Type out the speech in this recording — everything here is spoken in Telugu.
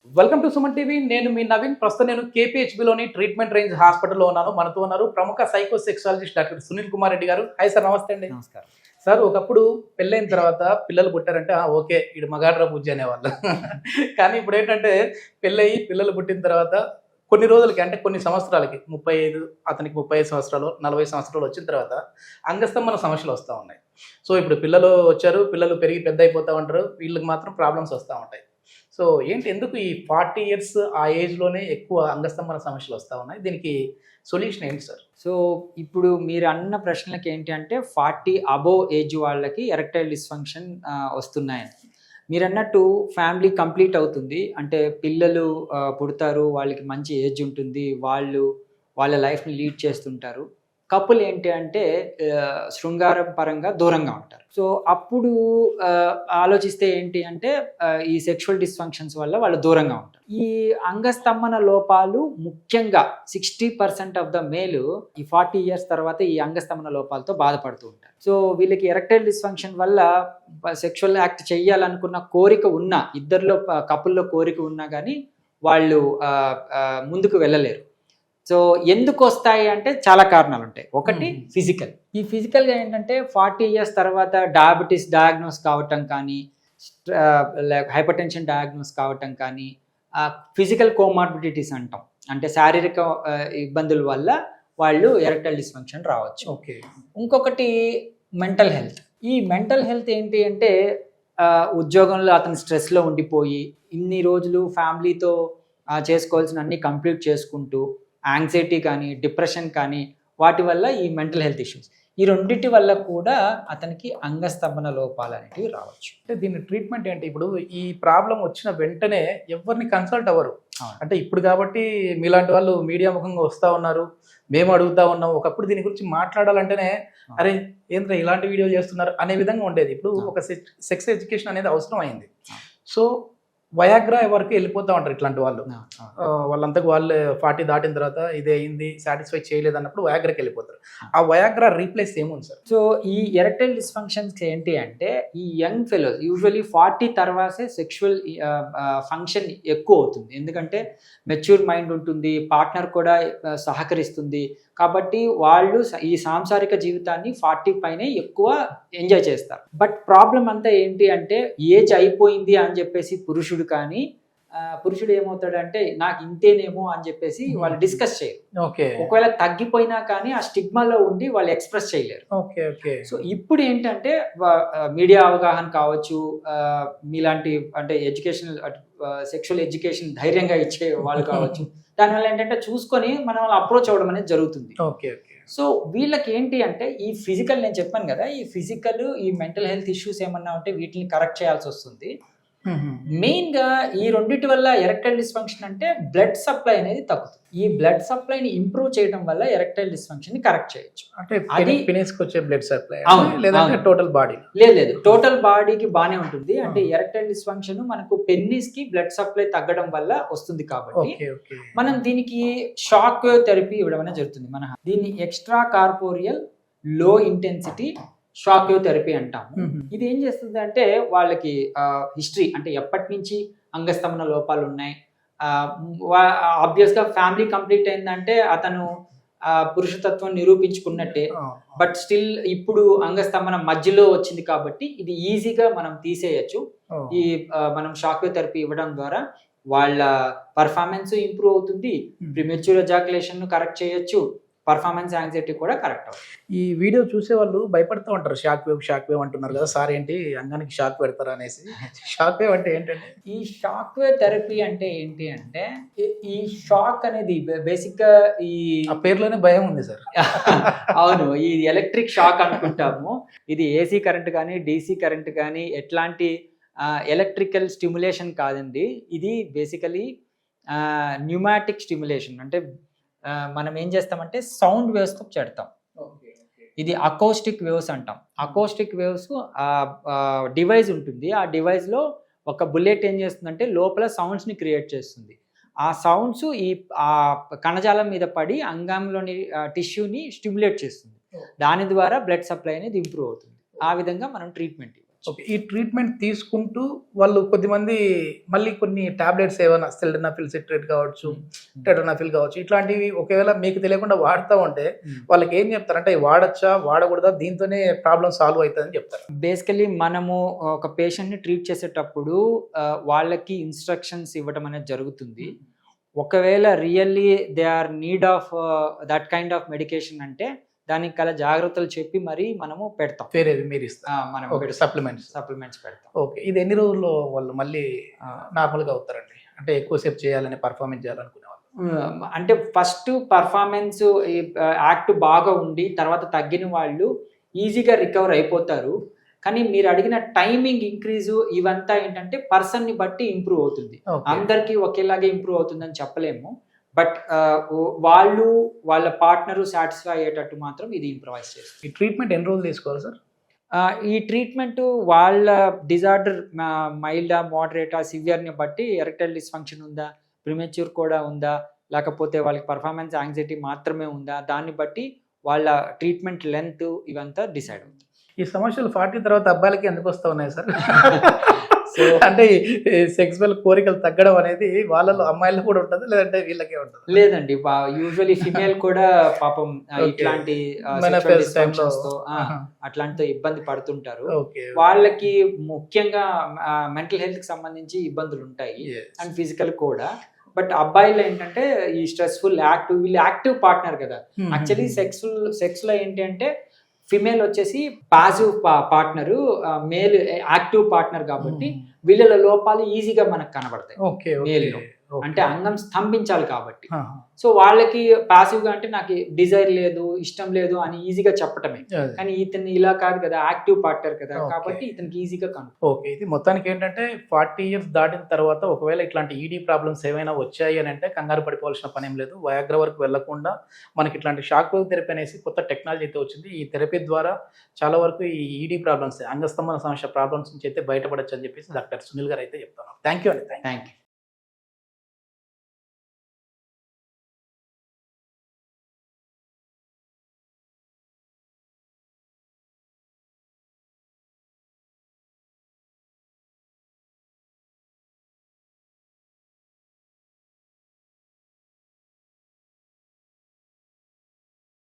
Welcome to Suman TV. నేను మీ నవీన్. ప్రస్తుతం నేను కేపీహెచ్బిలోని ట్రీట్మెంట్ రేంజ్ హాస్పిటల్లో ఉన్నాను. మనతో ఉన్నారు ప్రముఖ psycho sexologist doctor Sunil Kumar Reddy గారు. హాయ్ సార్, నమస్తే అండి. నమస్కారం. సార్, ఒకప్పుడు పెళ్ళైన తర్వాత పిల్లలు పుట్టారంటే ఓకే, ఇడు మగాడ్రా బుజ్జి అనేవాళ్ళు. కానీ ఇప్పుడు ఏంటంటే పెళ్ళయి పిల్లలు పుట్టిన తర్వాత కొన్ని రోజులకి, అంటే కొన్ని సంవత్సరాలకి, 35, అతనికి 35 సంవత్సరాలు, 40 సంవత్సరాలు వచ్చిన తర్వాత అంగస్తంభన సమస్యలు వస్తూ ఉన్నాయి. సో ఇప్పుడు పిల్లలు వచ్చారు, పిల్లలు పెరిగి పెద్ద అయిపోతూ ఉంటారు, వీళ్ళకి మాత్రం ప్రాబ్లమ్స్ వస్తూ ఉంటాయి. సో ఏంటి, ఎందుకు ఈ 40 ఇయర్స్ ఆ ఏజ్లోనే ఎక్కువ అంగస్తంభన సమస్యలు వస్తూ ఉన్నాయి? దీనికి సొల్యూషన్ ఏంటి సార్? సో ఇప్పుడు మీరు అన్న ప్రశ్నలకి ఏంటి అంటే 40 అబోవ్ ఏజ్ వాళ్ళకి ఎరెక్టైల్ డిస్ఫంక్షన్ వస్తున్నాయని. మీరు అన్నట్టు ఫ్యామిలీ కంప్లీట్ అవుతుంది, అంటే పిల్లలు పుడతారు, వాళ్ళకి మంచి ఏజ్ ఉంటుంది, వాళ్ళ లైఫ్ని లీడ్ చేస్తుంటారు. కపుల్ ఏంటి అంటే శృంగారం పరంగా దూరంగా ఉంటారు. సో అప్పుడు ఆలోచిస్తే ఏంటి అంటే ఈ సెక్షువల్ డిస్ఫంక్షన్స్ వల్ల వాళ్ళు దూరంగా ఉంటారు. ఈ అంగస్తంభన లోపాలు ముఖ్యంగా 60% ఆఫ్ ద మేలు ఈ 40 ఇయర్స్ తర్వాత ఈ అంగస్తంభన లోపాలతో బాధపడుతూ ఉంటారు. సో వీళ్ళకి ఎరెక్టైల్ డిస్ఫంక్షన్ వల్ల సెక్షువల్ యాక్ట్ చేయాలనుకున్న కోరిక ఉన్నా, ఇద్దరిలో కపుల్లో కోరిక ఉన్నా కానీ వాళ్ళు ముందుకు వెళ్ళలేరు. సో ఎందుకు వస్తాయి అంటే చాలా కారణాలు ఉంటాయి. ఒకటి ఫిజికల్. ఈ ఫిజికల్గా ఏంటంటే 40 ఇయర్స్ తర్వాత డయాబెటీస్ డయాగ్నోస్ కావటం కానీ, హైపర్ టెన్షన్ డయాగ్నోస్ కావటం కానీ, ఫిజికల్ కోమార్బిడిటీస్ అంటాం, అంటే శారీరక ఇబ్బందుల వల్ల వాళ్ళు ఎరెక్టైల్ డిస్ఫంక్షన్ రావచ్చు. ఓకే. ఇంకొకటి మెంటల్ హెల్త్. ఈ మెంటల్ హెల్త్ ఏంటి అంటే ఉద్యోగంలో అతను స్ట్రెస్లో ఉండిపోయి ఇన్ని రోజులు ఫ్యామిలీతో చేసుకోవాల్సిన అన్ని కంప్లీట్ చేసుకుంటూ యాంగ్జైటీ కానీ, డిప్రెషన్ కానీ, వాటి వల్ల ఈ మెంటల్ హెల్త్ ఇష్యూస్, ఈ రెండింటి వల్ల కూడా అతనికి అంగస్తంభన లోపాలు అనేవి రావచ్చు. అంటే దీని ట్రీట్మెంట్ ఏంటి? ఇప్పుడు ఈ ప్రాబ్లం వచ్చిన వెంటనే ఎవరిని కన్సల్ట్ అవ్వరు. అంటే ఇప్పుడు కాబట్టి మీలాంటి వాళ్ళు మీడియా ముఖంగా వస్తూ ఉన్నారు, మేము అడుగుతా ఉన్నాం. ఒకప్పుడు దీని గురించి మాట్లాడాలంటేనే అరే ఏంద్రా ఇలాంటి వీడియోలు చేస్తున్నారు అనే విధంగా ఉండేది. ఇప్పుడు ఒక సెక్స్ ఎడ్యుకేషన్ అనేది అవసరం అయింది. సో వయాగ్రా వరకు వెళ్ళిపోతూ ఉంటారు ఇట్లాంటి వాళ్ళు. వాళ్ళంతకు వాళ్ళు 40 దాటిన తర్వాత ఇదే అయింది, సాటిస్ఫై చేయలేదు అన్నప్పుడు వయాగ్రాకి వెళ్ళిపోతారు. ఆ వయాగ్రా రీప్లేస్ ఏముంది సార్? సో ఈ ఎరెక్టైల్ డిస్ఫంక్షన్స్ ఏంటి అంటే ఈ యంగ్ ఫెలోస్ యూజువల్లీ 40 తర్వాతే సెక్షువల్ ఫంక్షన్ ఎక్కువ అవుతుంది. ఎందుకంటే మెచ్యూర్ మైండ్ ఉంటుంది, పార్ట్నర్ కూడా సహకరిస్తుంది, కాబట్టి వాళ్ళు ఈ సాంసారిక జీవితాన్ని 40 పైనే ఎక్కువ ఎంజాయ్ చేస్తారు. బట్ ప్రాబ్లం అంతా ఏంటి అంటే ఏజ్ అయిపోయింది అని చెప్పేసి పురుషుడు ఏమవుతాడంటే నాకు ఇంతేనేమో అని చెప్పేసి వాళ్ళు డిస్కస్ చేయరు. ఓకే. ఒకవేళ తగ్గిపోయినా కానీ ఆ స్టిగ్మాలో ఉండి వాళ్ళు ఎక్స్ప్రెస్ చేయలేరు. Okay okay. సో ఇప్పుడు ఏంటంటే మీడియా అవగాహన కావచ్చు, మీలాంటి అంటే ఎడ్యుకేషనల్ సెక్షువల్ ఎడ్యుకేషన్ ధైర్యంగా ఇచ్చే వాళ్ళు కావచ్చు, దానివల్ల ఏంటంటే చూసుకొని మనం అప్రోచ్ అవ్వడం అనేది జరుగుతుంది. Okay okay. సో వీళ్ళకి ఏంటి అంటే ఈ ఫిజికల్, నేను చెప్పాను కదా, ఈ ఫిజికల్ ఈ మెంటల్ హెల్త్ ఇష్యూస్ ఏమన్నా ఉంటే వీటిని కరెక్ట్ చేయాల్సి వస్తుంది. మెయిన్ గా ఈ రెండింటి వల్ల ఎరెక్టైల్ డిస్ఫంక్షన్ అంటే బ్లడ్ సప్లై అనేది తగ్గుతుంది. ఈ బ్లడ్ సప్లైని ఇంప్రూవ్ చేయడం వల్ల ఎరెక్టైల్ డిస్ఫంక్షన్ ని కరెక్ట్ చేయొచ్చు. అంటే అది పెనిస్కి వచ్చే బ్లడ్ సప్లై లేదంటే టోటల్ బాడీ? లేదు, టోటల్ బాడీకి బానే ఉంటుంది. అంటే ఎరెక్టైల్ డిస్ఫంక్షన్ మనకు పెన్నిస్ కి బ్లడ్ సప్లై తగ్గడం వల్ల వస్తుంది. కాబట్టి మనం దీనికి షాక్ వేవ్ థెరపీ ఇవ్వడం అనేది జరుగుతుంది. మన దీన్ని ఎక్స్ట్రా కార్పోరియల్ లో ఇంటెన్సిటీ షాక్ వేవ్ థెరపీ అంటాము. ఇది ఏం చేస్తుంది అంటే వాళ్ళకి హిస్టరీ, అంటే ఎప్పటి నుంచి అంగస్తంభన లోపాలు ఉన్నాయి, ఆబ్వియస్ గా ఫ్యామిలీ కంప్లీట్ అయిందంటే అతను పురుషతత్వం నిరూపించుకున్నట్టే. బట్ స్టిల్ ఇప్పుడు అంగస్తంభన మధ్యలో వచ్చింది కాబట్టి ఇది ఈజీగా మనం తీసేయచ్చు. ఈ మనం షాక్ వేవ్ థెరపీ ఇవ్వడం ద్వారా వాళ్ళ పర్ఫార్మెన్స్ ఇంప్రూవ్ అవుతుంది, ప్రిమెచ్యూర్ ఎజాకులేషన్ కరెక్ట్ చేయొచ్చు, పర్ఫార్మెన్స్ యాంగ్జైటీ కూడా కరెక్ట్ అవుతుంది. ఈ వీడియో చూసే వాళ్ళు భయపడుతూ ఉంటారు, షాక్ వేవ్ అంటున్నారు కదా సార్, ఏంటి అంగానికి షాక్ పెడతారా అనేసి. షాక్ వేవ్ అంటే ఏంటంటే? ఈ షాక్ వేవ్ థెరపీ అంటే ఏంటి అంటే ఈ షాక్ అనేది బేసిక్ గా ఈ పేరులోనే భయం ఉంది సార్. అవును, ఈ ఎలక్ట్రిక్ షాక్ అనుకుంటాము. ఇది ఏసీ కరెంట్ కానీ డీసీ కరెంట్ కానీ ఎట్లాంటి ఎలక్ట్రికల్ స్టిమ్యులేషన్ కాదండి. ఇది బేసికలీ న్యూమాటిక్ స్టిమ్యులేషన్. అంటే మనం ఏం చేస్తామంటే సౌండ్ వేవ్స్తో చెడతాం. ఇది అకౌస్టిక్ వేవ్స్ అంటాం. అకౌస్టిక్ వేవ్స్ డివైస్ ఉంటుంది, ఆ డివైస్లో ఒక బుల్లెట్ ఏం చేస్తుందంటే లోపల సౌండ్స్ని క్రియేట్ చేస్తుంది. ఆ సౌండ్స్ ఈ కణజాలం మీద పడి అంగంలోని టిష్యూని స్టిమ్యులేట్ చేస్తుంది. దాని ద్వారా బ్లడ్ సప్లై అనేది ఇంప్రూవ్ అవుతుంది. ఆ విధంగా మనం ట్రీట్మెంట్ ఓకే, ఈ ట్రీట్మెంట్ తీసుకుంటూ వాళ్ళు కొద్దిమంది మళ్ళీ కొన్ని టాబ్లెట్స్ ఏమైనా సెల్డనాఫిల్ సిట్రేట్ కావచ్చు, టెటనాఫిల్ కావచ్చు, ఇట్లాంటివి ఒకవేళ మీకు తెలియకుండా వాడుతూ ఉంటే వాళ్ళకి ఏం చెప్తారు? అంటే వాడచ్చా వాడకూడదా, దీంతోనే ప్రాబ్లం సాల్వ్ అవుతుందని చెప్తారు? బేసికలీ మనము ఒక పేషెంట్ని ట్రీట్ చేసేటప్పుడు వాళ్ళకి ఇన్స్ట్రక్షన్స్ ఇవ్వడం అనేది జరుగుతుంది. ఒకవేళ really they are need of that kind of medication అంటే దానికి గల జాగ్రత్తలు చెప్పి మరి మనము పెడతాం. వేరేవి మీరు ఇస్తారు? మనం సప్లిమెంట్స్ పెడతాం. ఓకే, ఇది ఎన్ని రోజుల్లో వాళ్ళు మళ్ళీ నార్మల్గా అవుతారండి? అంటే ఎక్కువసేపు చేయాలని, పర్ఫార్మెన్స్ చేయాలనుకునే వాళ్ళు? అంటే ఫస్ట్ పర్ఫార్మెన్స్ యాక్ట్ బాగా ఉండి తర్వాత తగ్గిన వాళ్ళు ఈజీగా రికవర్ అయిపోతారు. కానీ మీరు అడిగిన టైమింగ్ ఇంక్రీజు ఇవంతా ఏంటంటే పర్సన్ని బట్టి ఇంప్రూవ్ అవుతుంది. అందరికీ ఒకేలాగే ఇంప్రూవ్ అవుతుందని చెప్పలేము. బట్ వాళ్ళు వాళ్ళ పార్ట్నరు సాటిస్ఫై అయ్యేటట్టు మాత్రం ఇది ఇంప్రవైజ్ చేస్తుంది. ఈ ట్రీట్మెంట్ ఎన్ని రోజులు తీసుకోవాలి సార్? ఈ ట్రీట్మెంట్ వాళ్ళ డిజార్డర్ మైల్డా, మోడరేటా, సివియర్ని బట్టి ఎరెక్టైల్ డిస్ఫంక్షన్ ఉందా, ప్రిమెచ్యూర్ కూడా ఉందా, లేకపోతే వాళ్ళకి పర్ఫార్మెన్స్ యాంగ్జైటీ మాత్రమే ఉందా, దాన్ని బట్టి వాళ్ళ ట్రీట్మెంట్ లెంత్ ఇవంతా డిసైడ్ అవుతుంది. ఈ సమస్యలు 40 తర్వాత అబ్బాయిలకి ఎందుకు వస్తూ ఉన్నాయి సార్? సో అంటే సెక్సువల్ కోరికలు తగ్గడం అనేది వాళ్ళలో అమ్మాయిలు కూడా ఉంటుంది, లేదంటే వీళ్ళకే ఉంటుంది? లేదండి, యూజువల్లీ ఫిమేల్ కూడా పాపం ఇట్లాంటి అట్లాంటితో ఇబ్బంది పడుతుంటారు. వాళ్ళకి ముఖ్యంగా మెంటల్ హెల్త్ కి సంబంధించి ఇబ్బందులు ఉంటాయి అండ్ ఫిజికల్ కూడా. బట్ అబ్బాయిలు ఏంటంటే ఈ స్ట్రెస్ఫుల్ వీళ్ళు యాక్టివ్ పార్ట్నర్ కదా. యాక్చువల్లీ సెక్స్ లో ఏంటి అంటే ఫిమేల్ వచ్చేసి passive partner, male active partner కాబట్టి వీళ్ళ లోపాలు ఈజీగా మనకు కనబడతాయి. మేల్లో అంటే అంగం స్తంభించాలి కాబట్టి. సో వాళ్ళకి పాసివ్ గా అంటే నాకు డిజైర్ లేదు, ఇష్టం లేదు అని ఈజీగా చెప్పటమే. కానీ ఇతను ఇలా కాదు కదా, యాక్టివ్ పార్ట్నర్ కదా, కాబట్టి ఇతనికి ఈజీగా కను. ఓకే, ఇది మొత్తానికి ఏంటంటే 40 years దాటిన తర్వాత ఒకవేళ ఇట్లాంటి ఈడీ ప్రాబ్లమ్స్ ఏమైనా వచ్చాయి అని అంటే కంగారు పడిపోవాల్సిన పని ఏం లేదు. వయాగ్రా వరకు వెళ్లకుండా మనకి ఇట్లాంటి షాక్ వేవ్ థెరపీ అనేసి కొత్త టెక్నాలజీ అయితే వచ్చింది. ఈ థెరపీ ద్వారా చాలా వరకు ఈ ఈడీ ప్రాబ్లమ్స్, అంగస్తంభన సమస్య ప్రాబ్లమ్స్ నుంచి అయితే బయటపడచ్చు అని చెప్పేసి డాక్టర్ సునీల్ గారు అయితే చెప్తున్నారు. థ్యాంక్ యూ అండి. Thank you.